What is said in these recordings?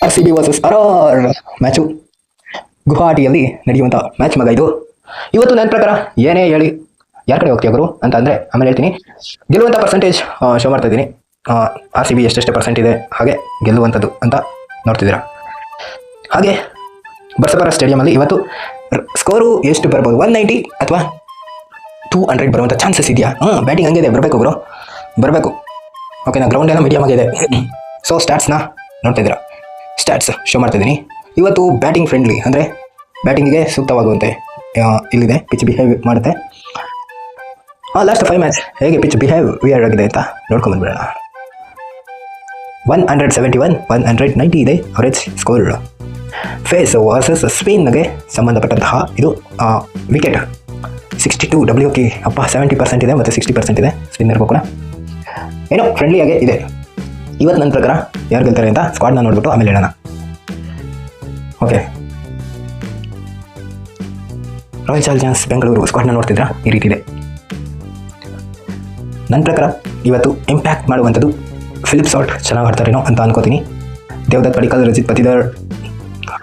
RCB versus RR match ಗುವಾಹಟಿಯಲ್ಲಿ ನಡೆಯುವಂಥ match ಮಗ ಇದು. ಇವತ್ತು ನನ್ನ ಪ್ರಕಾರ ಏನೇ ಹೇಳಿ ಯಾರ ಕಡೆ ಹೋಗ್ತೀಯ ಗುರು ಅಂತ ಅಂದರೆ ಆಮೇಲೆ ಹೇಳ್ತೀನಿ. ಗೆಲ್ಲುವಂಥ ಪರ್ಸೆಂಟೇಜ್ ಶೋ ಮಾಡ್ತಾ ಇದ್ದೀನಿ. RCB ಎಷ್ಟೆಷ್ಟು ಪರ್ಸೆಂಟ್ ಇದೆ ಹಾಗೆ ಗೆಲ್ಲುವಂಥದ್ದು ಅಂತ ನೋಡ್ತಿದ್ದೀರಾ. ಹಾಗೆ ಬರ್ಸಪರ ಸ್ಟೇಡಿಯಮಲ್ಲಿ ಇವತ್ತು ಸ್ಕೋರು ಎಷ್ಟು ಬರ್ಬೋದು, 190 ಅಥವಾ 200 ಬರುವಂಥ ಚಾನ್ಸಸ್ ಇದೆಯಾ? ಬ್ಯಾಟಿಂಗ್ ಹಂಗಿದೆ, ಬರಬೇಕು ಗುರು, ಬರಬೇಕು. ಓಕೆನಾ, ಗ್ರೌಂಡ್ ಎಲ್ಲ ಮೀಡಿಯಮ್ ಆಗಿದೆ. ಸೊ ಸ್ಟಾಟ್ಸ್ನ ನೋಡ್ತಿದ್ದೀರಾ, ಸ್ಟಾಟ್ಸ್ ಶೋ ಮಾಡ್ತಿದ್ದೀನಿ. ಇವತ್ತು ಬ್ಯಾಟಿಂಗ್ ಫ್ರೆಂಡ್ಲಿ ಅಂದರೆ ಬ್ಯಾಟಿಂಗಿಗೆ ಸೂಕ್ತವಾಗುವಂತೆ ಇಲ್ಲಿದೆ. ಪಿಚ್ ಬಿಹೇವ್ ಮಾಡುತ್ತೆ. ಲಾಸ್ಟ್ 5 ಮ್ಯಾಚ್ ಹೇಗೆ ಪಿಚ್ ಬಿಹೇವಿಯರ್ ಆಗಿದೆ ಅಂತ ನೋಡ್ಕೊಂಡ್ಬಂದ್ಬಿಡೋಣ. 171, 190 ಇದೆ ಅವರೇಜ್ ಸ್ಕೋರ್. ಫೇಸ್ ವರ್ಸಸ್ ಸ್ಪಿನ್ಗೆ ಸಂಬಂಧಪಟ್ಟಂತಹ ಇದು ವಿಕೆಟ್ 62 WK. 70% ಇದೆ ಮತ್ತು 60% ಇದೆ ಸ್ಪಿನ್ನರ್ಗೂ ಕೂಡ. ಏನೋ ಫ್ರೆಂಡ್ಲಿಯಾಗೆ ಇದೆ. ಇವತ್ತು ನನ್ನ ಪ್ರಕಾರ ಯಾರು ಗೆಲ್ತಾರೆ ಅಂತ ಸ್ಕ್ವಾಡ್ನ ನೋಡ್ಬಿಟ್ಟು ಆಮೇಲೆ ಹೇಳೋಣ. ಓಕೆ, ರಾಯಲ್ ಚಾಲೆಂಜರ್ಸ್ ಬೆಂಗಳೂರು ಸ್ಕ್ವಾಡ್ನ ನೋಡ್ತಿದ್ರಾ, ಈ ರೀತಿ ಇದೆ. ನನ್ನ ಪ್ರಕಾರ ಇವತ್ತು ಇಂಪ್ಯಾಕ್ಟ್ ಮಾಡುವಂಥದ್ದು ಫಿಲಿಪ್ ಸಾಲ್ಟ್ ಚೆನ್ನಾಗಿ ಆಡ್ತಾರೇನೋ ಅಂತ ಅನ್ಕೋತೀನಿ. ದೇವದತ್ ಪಡಿಕಲ್, ರಜಿತ್ ಪತಿದರ್,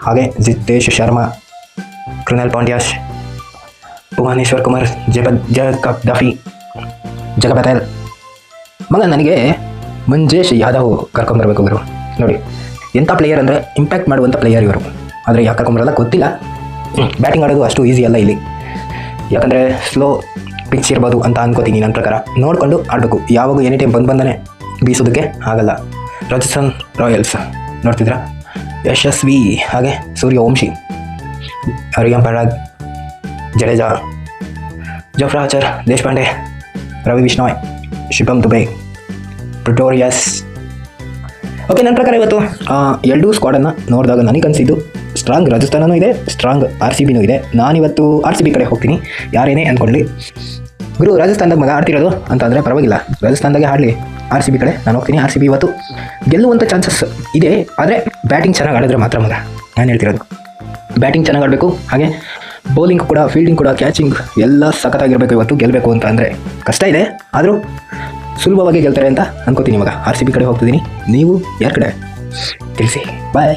ಹಾಗೆ ಜಿತೇಶ್ ಶರ್ಮಾ, ಕೃಣಾಲ್ ಪಾಂಡ್ಯಾಶ್, ಭುವನೇಶ್ವರ್ ಕುಮಾರ್, ಜಯಕಪ್ ಡಫಿ, ಜಗಪತೇಲ್. ಮಗ ನನಗೆ ಮಂಜೇಶ್ ಯಾದವ್ ಕರ್ಕೊಂಬರ್ಬೇಕು ಗುರು. ನೋಡಿ ಎಂಥ ಪ್ಲೇಯರ್ ಅಂದರೆ ಇಂಪ್ಯಾಕ್ಟ್ ಮಾಡುವಂಥ ಪ್ಲೇಯರ್ ಇವರು. ಆದರೆ ಯಾಕೆ ಕರ್ಕೊಂಬರಲ್ಲ ಗೊತ್ತಿಲ್ಲ. ಬ್ಯಾಟಿಂಗ್ ಆಡೋದು ಅಷ್ಟು ಈಸಿ ಅಲ್ಲ ಇಲ್ಲಿ, ಯಾಕಂದರೆ ಸ್ಲೋ ಪಿಚ್ ಇರ್ಬೋದು ಅಂತ ಅನ್ಕೋತೀನಿ. ನನ್ನ ಪ್ರಕಾರ ನೋಡಿಕೊಂಡು ಆಡಬೇಕು. ಯಾವಾಗ ಎನಿ ಟೈಮ್ ಬಂದೇ ಬೀಸೋದಕ್ಕೆ ಆಗಲ್ಲ. ರಾಜಸ್ಥಾನ್ ರಾಯಲ್ಸ್ ನೋಡ್ತಿದ್ರಾ, ಯಶಸ್ವಿ, ಹಾಗೆ ಸೂರ್ಯವಂಶಿ, ರಿಯಾನ್ ಪರಾಗ್, ಜಡೇಜಾ, ಜಫ್ರಾ ಆಚಾರ್, ದೇಶಪಾಂಡೆ, ರವಿ ಬಿಷ್ಣೋಯ್, ಶಿವಮ್ ದುಬೆ, ಪ್ರಿಟೋರಿಯಸ್. ಓಕೆ, ನನ್ನ ಪ್ರಕಾರ ಇವತ್ತು ಎರಡೂ ಸ್ಕ್ವಾಡನ್ನು ನೋಡಿದಾಗ ನನಗೆ ಅನಿಸಿದ್ದು ಸ್ಟ್ರಾಂಗ್ ರಾಜಸ್ಥಾನನೂ ಇದೆ, ಸ್ಟ್ರಾಂಗ್ RCBನೂ ಇದೆ. ನಾನಿವತ್ತು RCB ಕಡೆ ಹೋಗ್ತೀನಿ, ಯಾರೇನೇ ಅಂದ್ಕೊಳ್ಳಿ. ಗುರು ರಾಜಸ್ಥಾನದಾಗ ಮಗ ಆಡ್ತಿರೋದು ಅಂತ ಅಂದರೆ ಪರವಾಗಿಲ್ಲ, ರಾಜಸ್ಥಾನದಾಗೆ ಆಡಲಿ. RCB ಕಡೆ ನಾನು ಹೋಗ್ತೀನಿ. RCB ಇವತ್ತು ಗೆಲ್ಲುವಂಥ ಚಾನ್ಸಸ್ ಇದೆ. ಆದರೆ ಬ್ಯಾಟಿಂಗ್ ಚೆನ್ನಾಗಿ ಆಡಿದ್ರೆ ಮಾತ್ರ ಮಗ. ನಾನು ಹೇಳ್ತಿರೋದು ಬ್ಯಾಟಿಂಗ್ ಚೆನ್ನಾಗಿ ಆಡಬೇಕು, ಹಾಗೆ ಬೌಲಿಂಗ್ ಕೂಡ, ಫೀಲ್ಡಿಂಗ್ ಕೂಡ, ಕ್ಯಾಚಿಂಗ್ ಎಲ್ಲ ಸಖತ್ತಾಗಿರಬೇಕು. ಇವತ್ತು ಗೆಲ್ಲಬೇಕು ಅಂತ ಅಂದರೆ ಕಷ್ಟ ಇದೆ, ಆದರೂ ಸುಲಭವಾಗಿ ಗೆಲ್ತಾರೆ ಅಂತ ಅನ್ಕೋತೀನಿ. ಮಗ RCB ಕಡೆ ಹೋಗ್ತಿದ್ದೀನಿ. ನೀವು ಯಾರ ಕಡೆ ತಿಳಿಸಿ. ಬಾಯ್.